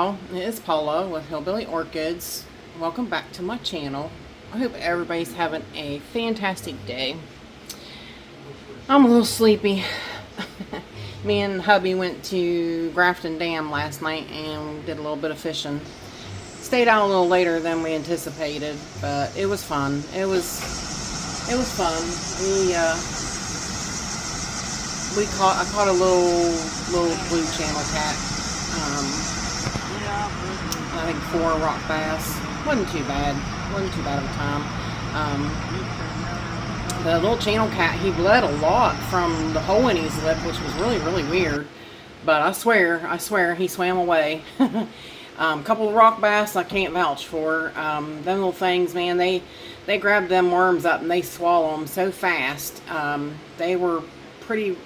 y'all, it's Paula with Hillbilly Orchids. Welcome back to my channel. I hope everybody's having a fantastic day. I'm a little sleepy. Me and hubby went to Grafton Dam last night and did a little bit of fishing. Stayed out a little later than we anticipated, but it was fun. It was fun. I caught a little blue channel cat. I think 4 rock bass. Wasn't too bad of a time. The little channel cat, he bled a lot from the hole in his lip, which was really weird. But I swear he swam away. Couple of rock bass I can't vouch for. Them little things, man, they grab them worms up and they swallow them so fast. They were pretty.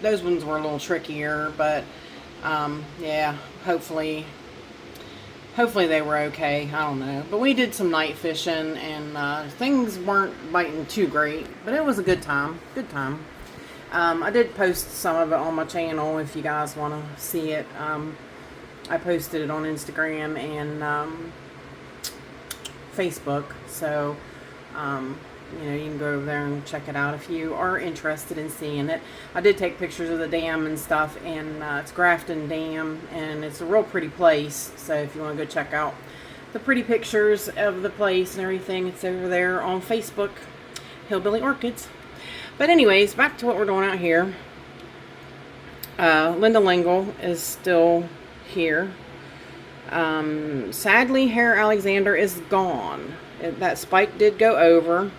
Those ones were a little trickier, but yeah, hopefully they were okay. I don't know. But we did some night fishing, and things weren't biting too great, but it was a good time. I did post some of it on my channel if you guys want to see it. I posted it on Instagram and Facebook, so you know, you can go over there and check it out if you are interested in seeing it. I did take pictures of the dam and stuff, and it's Grafton Dam, and it's a real pretty place. So if you want to go check out the pretty pictures of the place and everything, it's over there on Facebook, Hillbilly Orchids. But anyways, back to what we're doing out here. Linda Lingle is still here. Sadly, Hair Alexander is gone. That spike did go over.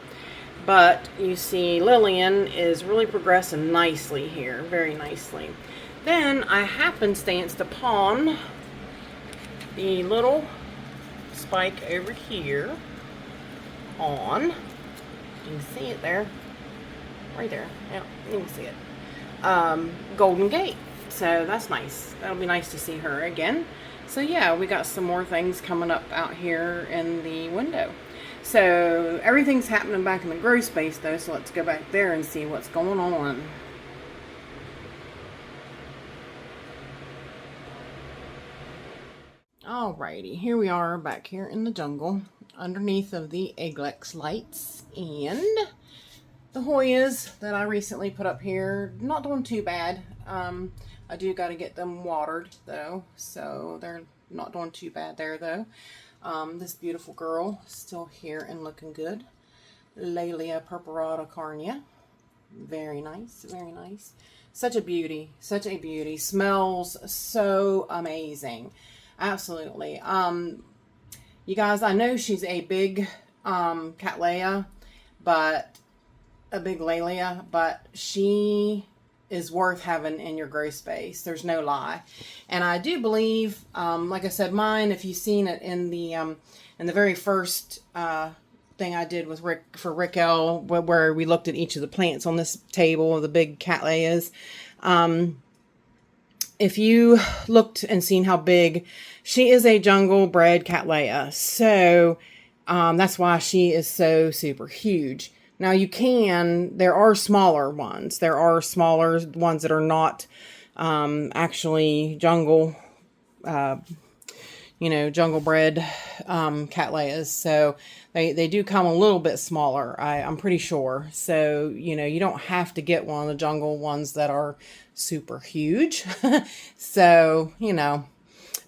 But you see Lillian is really progressing nicely here, very nicely. Then I happenstanced upon the little spike over here on, you can see it there, right there, yeah, you can see it, Golden Gate. So that's nice. That'll be nice to see her again. So yeah, we got some more things coming up out here in the window. So everything's happening back in the grow space though, so let's go back there and see what's going on. Alrighty, here we are back here in the jungle underneath of the Egglex lights, and the Hoyas that I recently put up here, not doing too bad. I do got to get them watered though, so they're not doing too bad there though. This beautiful girl still here and looking good. Laelia purpurata carnea. Very nice, very nice. Such a beauty, such a beauty. Smells so amazing. Absolutely. You guys, I know she's a big Cattleya, but a big Laelia, but she is worth having in your grow space. There's no lie. And I do believe, like I said, mine, if you've seen it in the very first thing I did with Rick L, where we looked at each of the plants on this table of the big Cattleyas. If you looked and seen how big, she is a jungle bred Cattleya. So that's why she is so super huge. Now there are smaller ones. There are smaller ones that are not actually jungle, jungle bred Cattleyas. So they do come a little bit smaller, I'm pretty sure. So, you don't have to get one of the jungle ones that are super huge. So,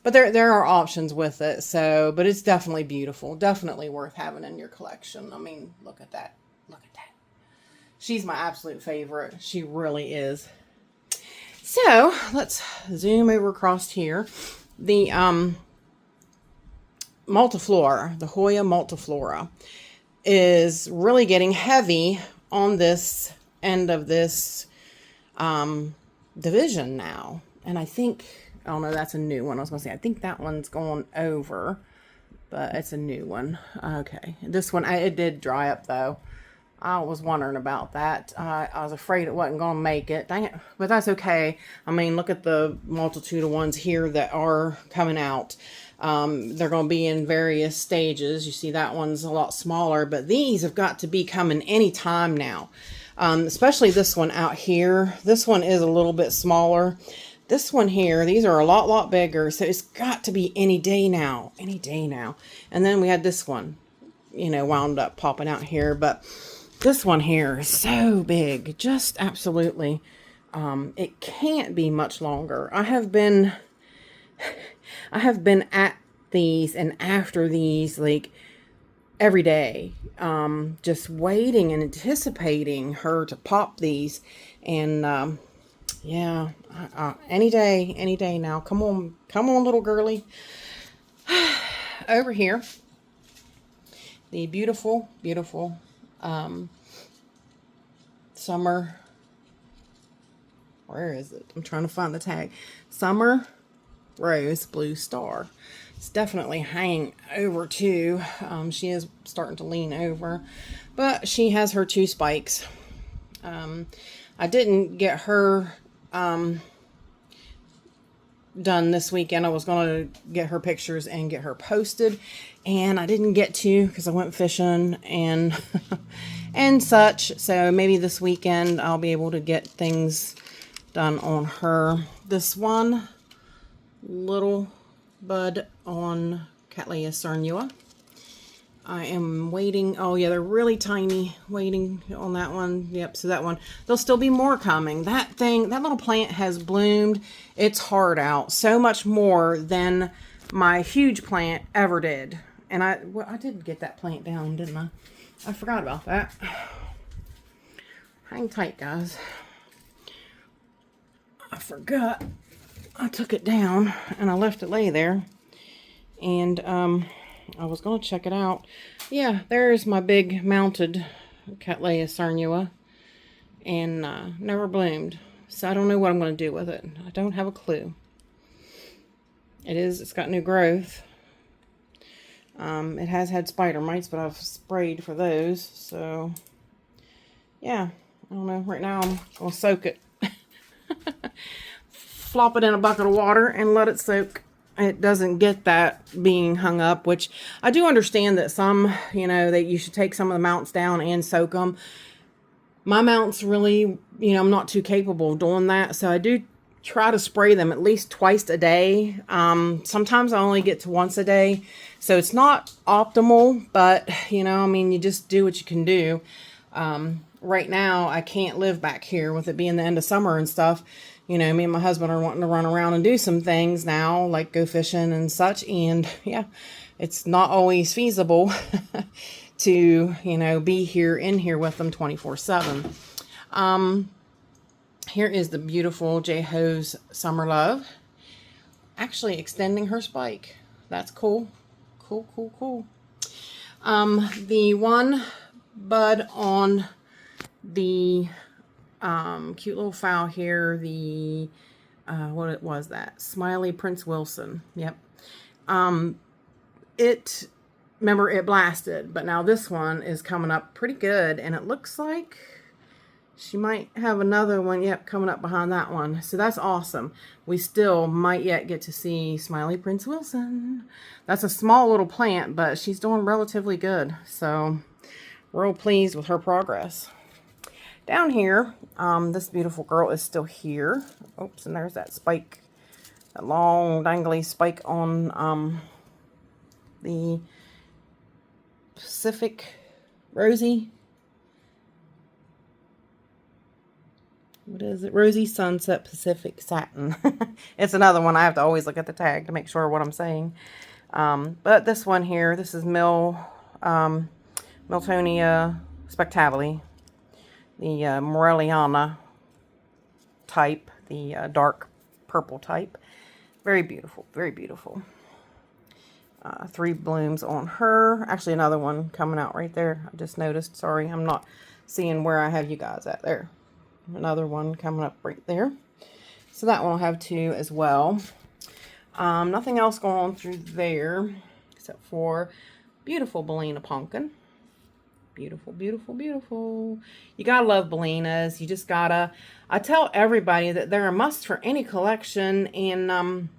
but there are options with it. So, but it's definitely beautiful. Definitely worth having in your collection. I mean, look at that. Look at that. She's my absolute favorite. She really is. So let's zoom over across here. The multiflora, the Hoya multiflora, is really getting heavy on this end of this division now. And I think, oh no, that's a new one. I was going to say, I think that one's going over, but it's a new one. Okay. This one, it did dry up though. I was wondering about that. I was afraid it wasn't going to make it. Dang it. But that's okay. I mean, look at the multitude of ones here that are coming out. They're going to be in various stages. You see that one's a lot smaller, but these have got to be coming any time now. Especially this one out here. This one is a little bit smaller. This one here, these are a lot bigger, so it's got to be any day now. Any day now. And then we had this one, you know, wound up popping out here. But this one here is so big. Just absolutely. It can't be much longer. I have been at these and after these, like, every day, just waiting and anticipating her to pop these. And yeah, any day now. Come on, little girly. Over here, the beautiful summer, where is it? I'm trying to find the tag. Summer Rose Blue Star. It's definitely hanging over too. She is starting to lean over, but she has her 2 spikes. I didn't get her done this weekend. I was going to get her pictures and get her posted, and I didn't get to because I went fishing and and such. So maybe this weekend I'll be able to get things done on her. This one little bud on Cattleya cernua. I am waiting. Oh yeah, they're really tiny. Waiting on that one. Yep, so that one. There'll still be more coming. That little plant has bloomed its heart out so much more than my huge plant ever did. And I did get that plant down, didn't I? I forgot about that. Hang tight, guys. I forgot. I took it down and I left it lay there. And I was going to check it out. Yeah, there's my big mounted Cattleya cernua. And never bloomed. So I don't know what I'm going to do with it. I don't have a clue. It's got new growth. It has had spider mites, but I've sprayed for those. So, yeah. I don't know. Right now I'm going to soak it. Flop it in a bucket of water and let it soak. It doesn't get that being hung up, which I do understand that some, you know, that you should take some of the mounts down and soak them. My mounts really, you know, I'm not too capable of doing that. So I do try to spray them at least twice a day. Sometimes I only get to once a day. So it's not optimal, but, you know, I mean, you just do what you can do. Right now, I can't live back here with it being the end of summer and stuff. You know, me and my husband are wanting to run around and do some things now, like go fishing and such. And yeah, it's not always feasible to, you know, be in here with them 24/7. Here is the beautiful J-Ho's Summer Love. Actually extending her spike. That's cool. Cool. The one bud on the cute little fowl here, the what was that? Smiley Prince Wilson. Yep. Remember it blasted, but now this one is coming up pretty good, and it looks like she might have another one, yep, coming up behind that one. So that's awesome. We still might yet get to see Smiley Prince Wilson. That's a small little plant, but she's doing relatively good. So real pleased with her progress. Down here, this beautiful girl is still here. Oops, and there's that spike, that long dangly spike on the Pacific Rosy. What is it? Rosy Sunset Pacific Satin. It's another one. I have to always look at the tag to make sure what I'm saying. But this one here, this is Miltonia Spectabile. The Morelliana type, the dark purple type. Very beautiful, very beautiful. 3 blooms on her. Actually, another one coming out right there. I just noticed. Sorry, I'm not seeing where I have you guys at there. Another one coming up right there. So that one will have 2 as well. Nothing else going on through there except for beautiful Bellina pumpkin. Beautiful, beautiful, beautiful. You gotta love Bellinas. You just gotta. I tell everybody that they're a must for any collection, and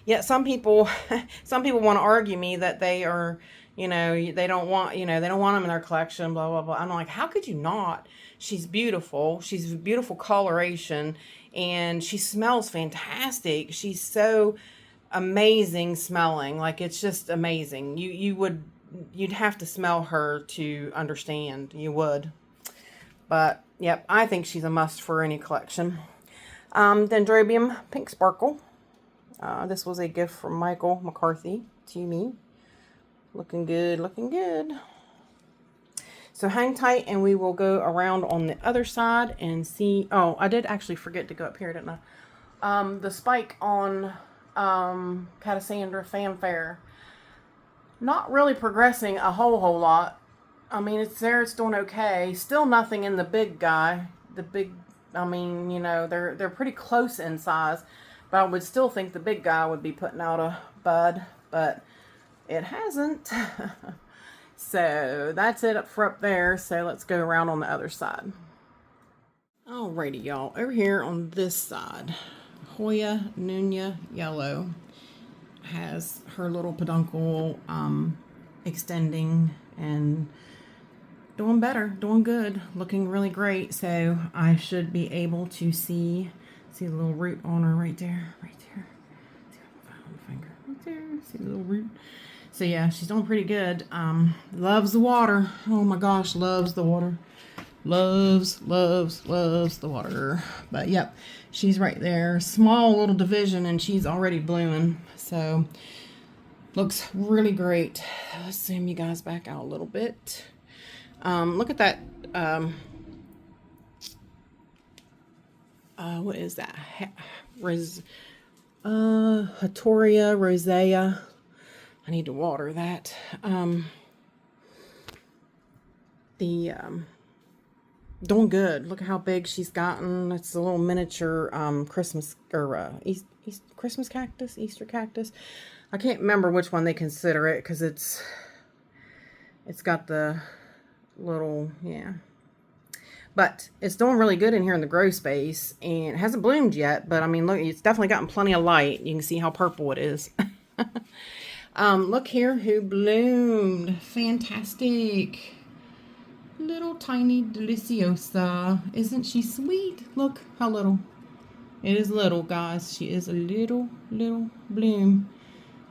yet some people want to argue me that they are, You know, they don't want, you know, they don't want them in their collection, blah, blah, blah. I'm like, how could you not? She's beautiful. She's a beautiful coloration, and she smells fantastic. She's so amazing smelling. Like, it's just amazing. You'd have to smell her to understand. You would. But, yep, I think she's a must for any collection. Dendrobium Pink Sparkle. This was a gift from Michael McCarthy to me. Looking good, looking good. So hang tight and we will go around on the other side and see. Oh, I did actually forget to go up here, didn't I? The spike on Cassandra Fanfare. Not really progressing a whole lot. I mean, it's there, it's doing okay. Still nothing in the big guy. The big, I mean, you know, they're pretty close in size. But I would still think the big guy would be putting out a bud. But it hasn't. So that's it for up there. So let's go around on the other side. Alrighty, y'all. Over here on this side, Hoya Nunya Yellow has her little peduncle extending and doing better, doing good, looking really great. So I should be able to see the little root on her right there, right there. See if I can find the finger right there. See the little root. So yeah, she's doing pretty good. Loves the water. Oh my gosh, loves the water. Loves the water. But yep, she's right there. Small little division and she's already blooming. So looks really great. Let's zoom you guys back out a little bit. Look at that. What is that? Hatoria rosea. I need to water that. Doing good. Look at how big she's gotten. It's a little miniature Christmas or Christmas cactus, Easter cactus. I can't remember which one they consider it because it's got the little, yeah. But it's doing really good in here in the grow space, and it hasn't bloomed yet. But I mean, look, it's definitely gotten plenty of light. You can see how purple it is. Look here who bloomed. Fantastic. Little tiny Deliciosa. Isn't she sweet? Look how little. It is little, guys. She is a little bloom.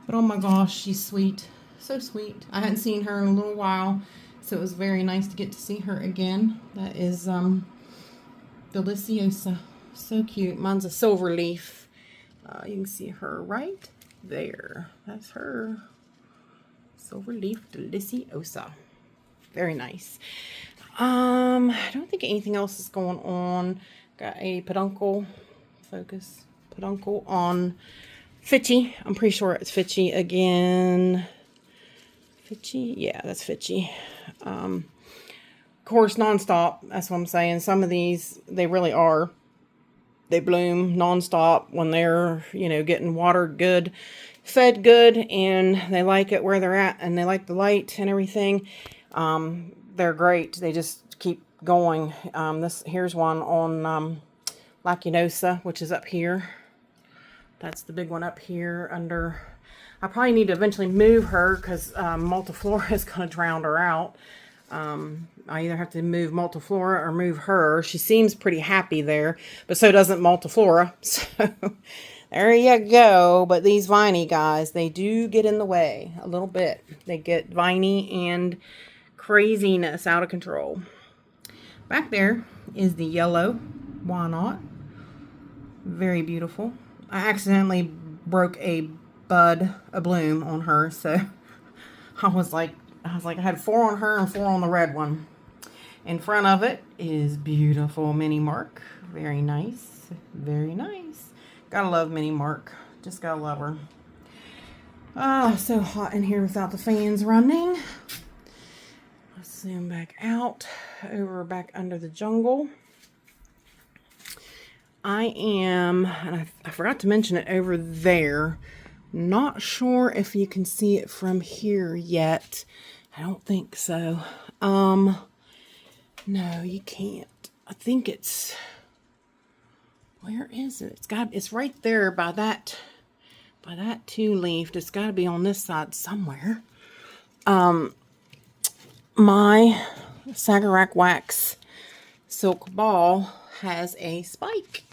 But oh my gosh, she's sweet. So sweet. I hadn't seen her in a little while, so it was very nice to get to see her again. That is Deliciosa. So cute. Mine's a silver leaf. You can see her right there. That's her. Silver leaf Deliciosa. Very nice. I don't think anything else is going on. Got a peduncle. Focus. Peduncle on Fitchy. I'm pretty sure it's Fitchy again. Fitchy? Yeah, that's Fitchy. Of course, nonstop. That's what I'm saying. Some of these, they really are. They bloom nonstop when they're, you know, getting watered good, fed good, and they like it where they're at, and they like the light and everything. They're great. They just keep going. Here's one on Lacinosa, which is up here. That's the big one up here under. I probably need to eventually move her because Multiflora is going to drown her out. I either have to move Multiflora or move her. She seems pretty happy there, but so doesn't Multiflora. So there you go. But these viney guys, they do get in the way a little bit. They get viney and craziness out of control. Back there is the yellow why not. Very beautiful. I accidentally broke a bloom on her, so I was like I had 4 on her and 4 on the red one. In front of it is beautiful Mini Mark. Very nice. Very nice. Gotta love Mini Mark. Just gotta love her. Ah, so hot in here without the fans running. Let's zoom back out. Over back under the jungle. I am, and I forgot to mention it over there. Not sure if you can see it from here yet. I don't think so. No, you can't. I think it's, where is it? It's right there by that 2 leaf. It's got to be on this side somewhere. My Sagarac Wax Silk Ball has a spike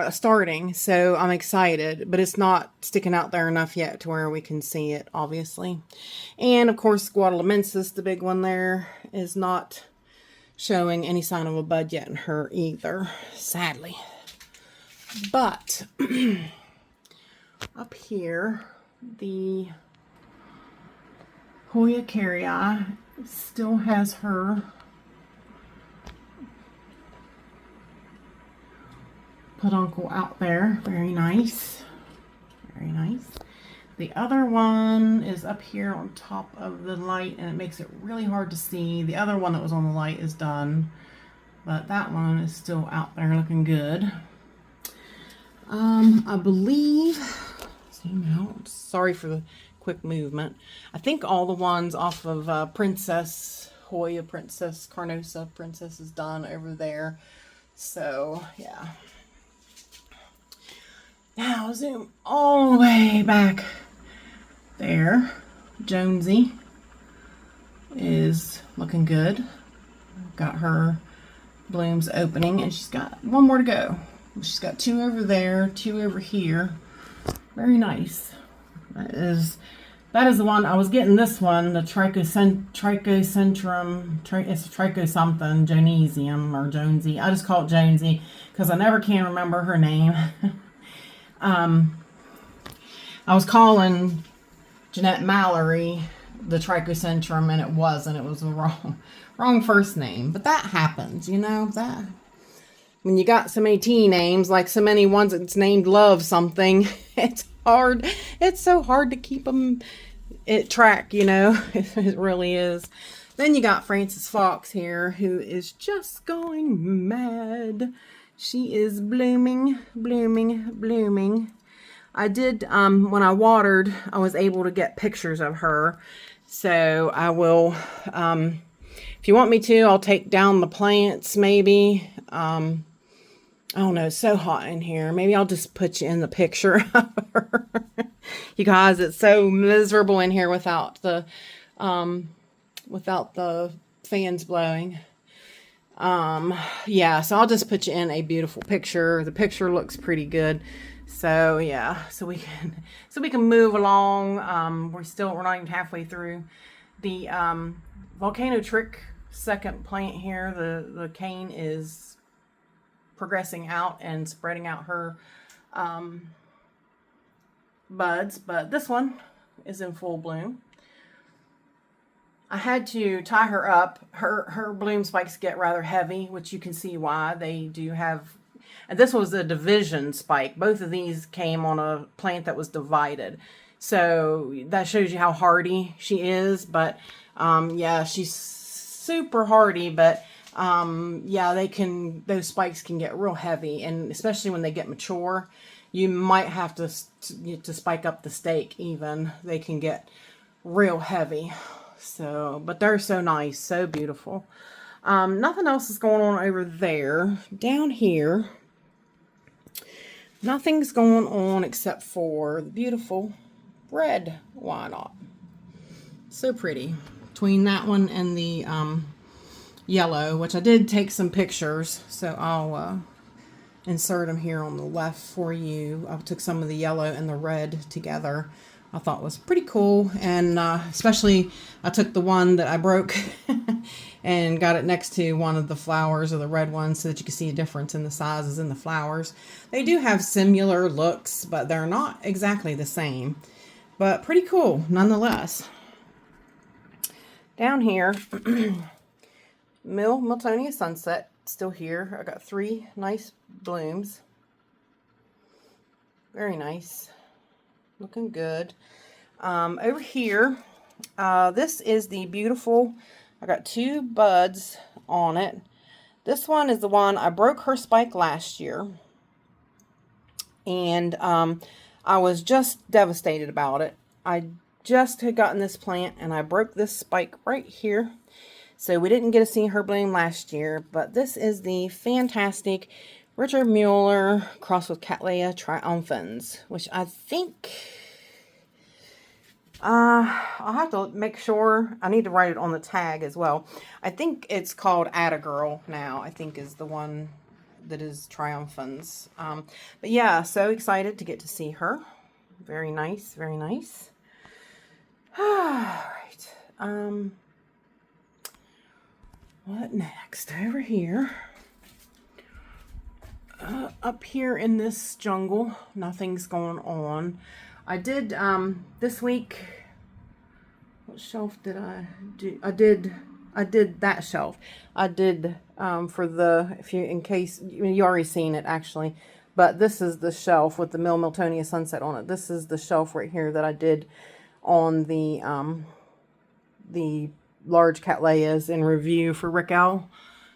starting, so I'm excited, but it's not sticking out there enough yet to where we can see it, obviously. And of course, Guadalamensis, the big one there, is not showing any sign of a bud yet in her either, sadly. But up here, the Hoya carrii still has her peduncle out there. Very nice. Very nice. The other one is up here on top of the light, and it makes it really hard to see. The other one that was on the light is done, but that one is still out there looking good. I believe, zoom out, sorry for the quick movement. I think all the ones off of Princess, Hoya Princess, Carnosa Princess is done over there. So, yeah. Now zoom all the way back there. Jonesy is looking good. Got her blooms opening, and she's got one more to go. She's got 2 over there, 2 over here. Very nice. That is the one. I was getting this one, the Trichocentrum, it's Tricho something, Jonesium or Jonesy. I just call it Jonesy because I never can remember her name. I was calling Jeanette Mallory the Trichocentrum, and it wasn't. It was the wrong first name. But that happens, you know, that when you got so many T names, like so many ones that's named Love something, it's hard. It's so hard to keep them at track, you know. It really is. Then you got Frances Fox here, who is just going mad. She is blooming, blooming, blooming. I did, when I watered, I was able to get pictures of her. So I will, if you want me to, I'll take down the plants maybe. I don't know, it's so hot in here. Maybe I'll just put you in the picture of her. You guys, it's so miserable in here without the fans blowing. Yeah, so I'll just put you in a beautiful picture. The picture looks pretty good. So yeah, so we can move along. We're not even halfway through. The Volcano Trick second plant here, the cane is progressing out and spreading out her buds, but this one is in full bloom. I had to tie her up. Her bloom spikes get rather heavy, which you can see why. They do have, and this was a division spike. Both of these came on a plant that was divided. So that shows you how hardy she is. But yeah, she's super hardy, but yeah, those spikes can get real heavy, and especially when they get mature, you might have to spike up the stake even. They can get real heavy. So, but they're so nice, so beautiful. Nothing else is going on over there. Down here, nothing's going on except for the beautiful red Wyandotte. So pretty. Between that one and the yellow, which I did take some pictures, so I'll insert them here on the left for you. I took some of the yellow and the red together. I thought was pretty cool, and especially I took the one that I broke and got it next to one of the flowers of the red one so that you can see a difference in the sizes in the flowers. They do have similar looks, but they're not exactly the same, but pretty cool nonetheless. Down here, Miltonia Sunset, still here. I got 3 nice blooms. Very nice. Looking good. Over here, this is the beautiful, I got 2 buds on it. This one is the one, I broke her spike last year. And I was just devastated about it. I just had gotten this plant and I broke this spike right here. So we didn't get to see her bloom last year, but this is the fantastic Richard Mueller crossed with Cattleya triumphans, which I think I'll have to make sure. I need to write it on the tag as well. I think it's called Atta Girl now, I think is the one that is triumphans. But yeah, so excited to get to see her. Very nice, very nice. All right. What next? Over here. Up here in this jungle, nothing's going on. I did, this week, what shelf did I do? I did that shelf. I did, for the, in case, you already seen it actually, but this is the shelf with the Miltonia Sunset on it. This is the shelf right here that I did on the large Cattleyas in review for Rick Owl.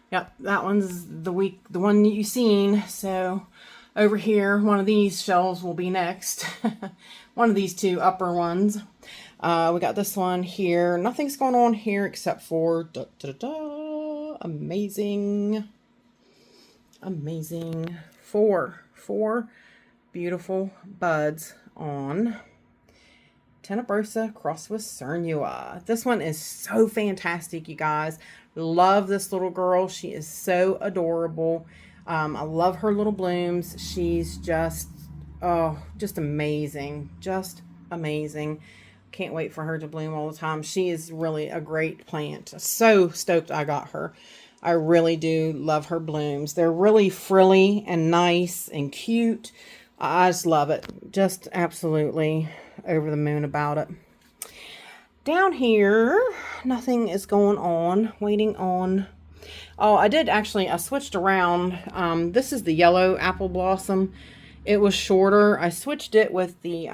Yep, that one's the one that you've seen. So over here, one of these shelves will be next. One of these two upper ones. We got this one here. Nothing's going on here except for amazing. Four beautiful buds on Tenebrosa crossed with Cernua. This one is so fantastic, you guys. Love this little girl. She is so adorable. I love her little blooms. She's just, oh, just amazing. Just amazing. Can't wait for her to bloom all the time. She is really a great plant. So stoked I got her. I really do love her blooms. They're really frilly and nice and cute. I just love it. Just absolutely over the moon about it. Down here, nothing is going on. Waiting on... Oh, I did actually, I switched around. This is the yellow apple blossom. It was shorter. I switched it with the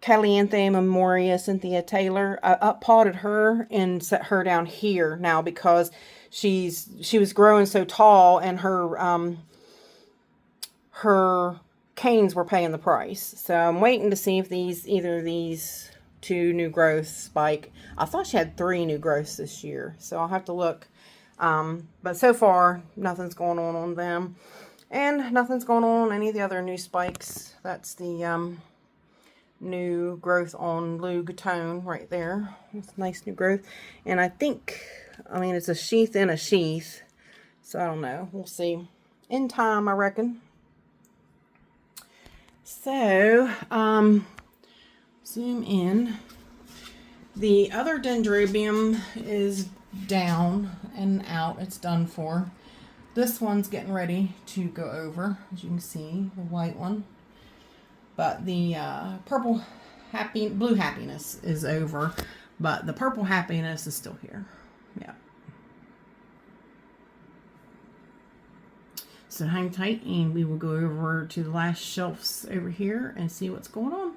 Calianthe Memoria Cynthia Taylor. I up-potted her and set her down here now because she was growing so tall and her canes were paying the price. So I'm waiting to see if either of these two new growths spike. I thought she had 3 new growths this year, so I'll have to look. But so far, nothing's going on them. And nothing's going on any of the other new spikes. That's the new growth on Lou Gatone right there. It's a nice new growth. And I think, I mean, it's a sheath in a sheath. So I don't know. We'll see. In time, I reckon. So, zoom in. The other dendrobium is down and out. It's done for. This one's getting ready to go over, as you can see, the white one. But the blue happiness is over, but the purple happiness is still here. Yeah. So hang tight and we will go over to the last shelves over here and see what's going on.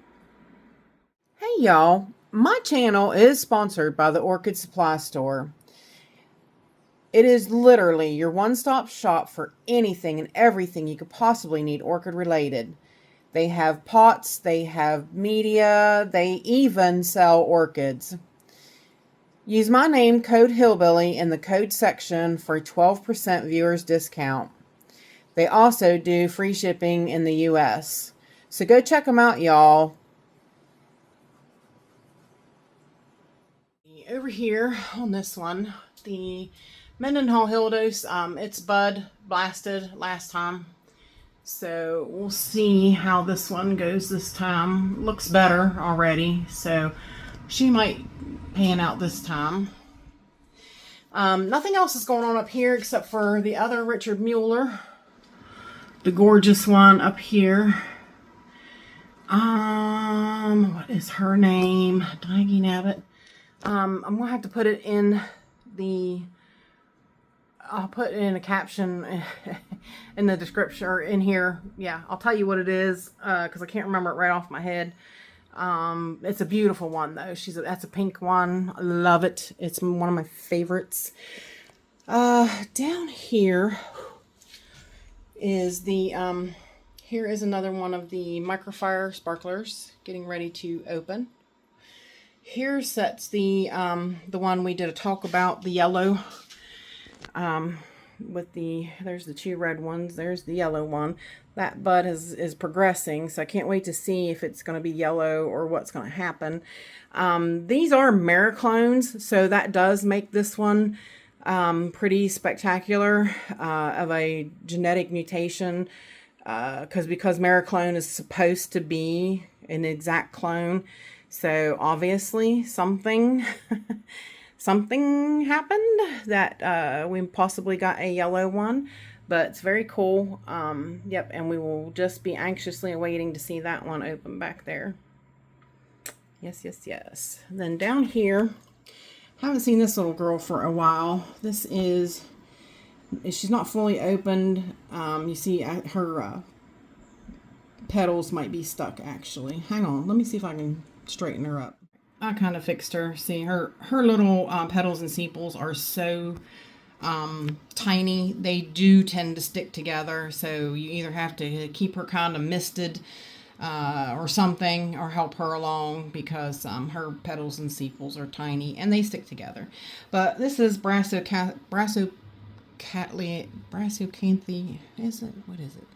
Hey y'all, my channel is sponsored by the Orchid Supply Store. It is literally your one-stop shop for anything and everything you could possibly need orchid related. They have pots, they have media, they even sell orchids. Use my name, code Hillbilly, in the code section for a 12% viewers discount. They also do free shipping in the US. So go check them out, y'all. Over here on this one, the Mendenhall Hildos, it's bud blasted last time. So we'll see how this one goes this time. Looks better already, so she might pan out this time. Nothing else is going on up here except for the other Richard Mueller. The gorgeous one up here. What is her name? Daggy Nabbit. I'm going to have to put it in the... I'll put it in a caption in the description or in here. Yeah, I'll tell you what it is because I can't remember it right off my head. It's a beautiful one though. That's a pink one. I love it. It's one of my favorites. Down here is the here is another one of the microfire sparklers getting ready to open. Here sits the one we did a talk about, the yellow. with there's the 2 red ones, there's the yellow one. That bud is progressing, so I can't wait to see if it's going to be yellow or what's going to happen. These are Mariclones, so that does make this one pretty spectacular of a genetic mutation, because Mariclone is supposed to be an exact clone. So obviously something something happened that we possibly got a yellow one, but it's very cool. Yep, and we will just be anxiously awaiting to see that one open back there. Yes, yes, yes. And then down here, I haven't seen this little girl for a while. This is, she's not fully opened. You see her petals might be stuck actually. Hang on, let me see if I can straighten her up. I kind of fixed her. See, her little petals and sepals are so tiny. They do tend to stick together, so you either have to keep her kind of misted or something, or help her along, because her petals and sepals are tiny and they stick together. But this is Brassocanthe. Is it? What is it?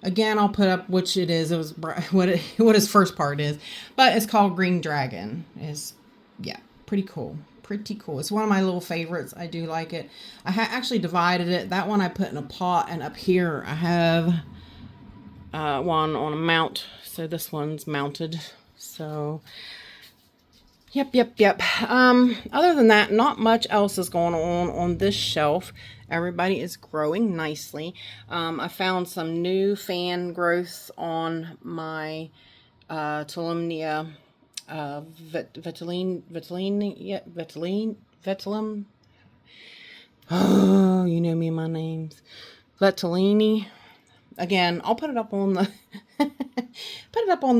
Again, I'll put up which it is. It was what his first part is, but it's called Green Dragon. Is, yeah, pretty cool. Pretty cool. It's one of my little favorites. I do like it. I actually divided it. That one I put in a pot, and up here I have one on a mount. So this one's mounted. So yep. Other than that, not much else is going on this shelf. Everybody is growing nicely. I found some new fan growth on my Tolumnia Vetilum. Oh, you know me and my names. Vetellini. Again, I'll put it up on the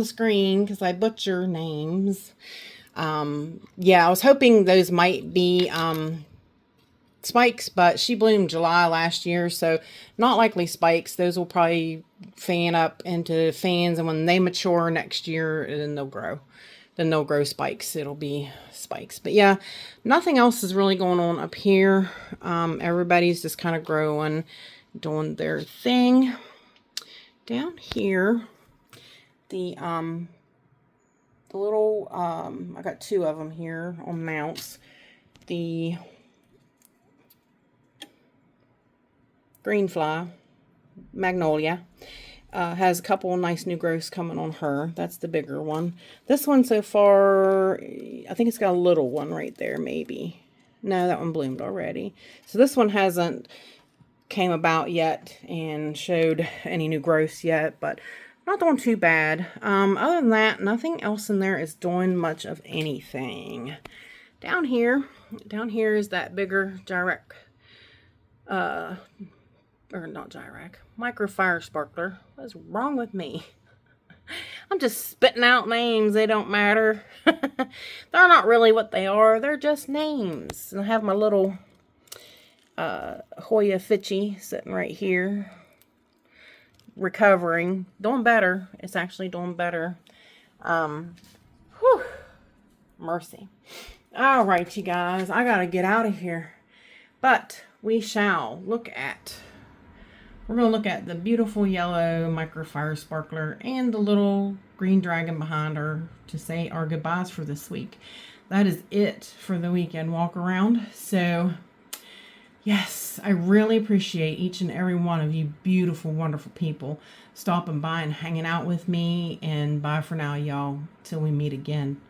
screen because I butcher names. Yeah, I was hoping those might be spikes, but she bloomed July last year, so not likely spikes. Those will probably fan up into fans, and when they mature next year, then they'll grow. Then they'll grow spikes. It'll be spikes. But yeah, nothing else is really going on up here. Everybody's just kind of growing, doing their thing. Down here, the little, I got 2 of them here on mounts. The Greenfly, Magnolia, has a couple of nice new growths coming on her. That's the bigger one. This one so far, I think it's got a little one right there, maybe. No, that one bloomed already. So this one hasn't came about yet and showed any new growths yet, but not doing too bad. Other than that, nothing else in there is doing much of anything. Down here is that bigger Gyrac, or not Gyrac, Micro Fire Sparkler. What's wrong with me? I'm just spitting out names. They don't matter. They're not really what they are. They're just names. And I have my little Hoya Fitchy sitting right here, recovering, doing better. It's actually doing better. Whew, mercy. All right, you guys, I gotta get out of here, but we shall look at, we're gonna look at the beautiful yellow Micro Fire Sparkler and the little green dragon behind her to say our goodbyes for this week. That is it for the weekend walk around. So yes, I really appreciate each and every one of you beautiful, wonderful people stopping by and hanging out with me. And bye for now, y'all, till we meet again.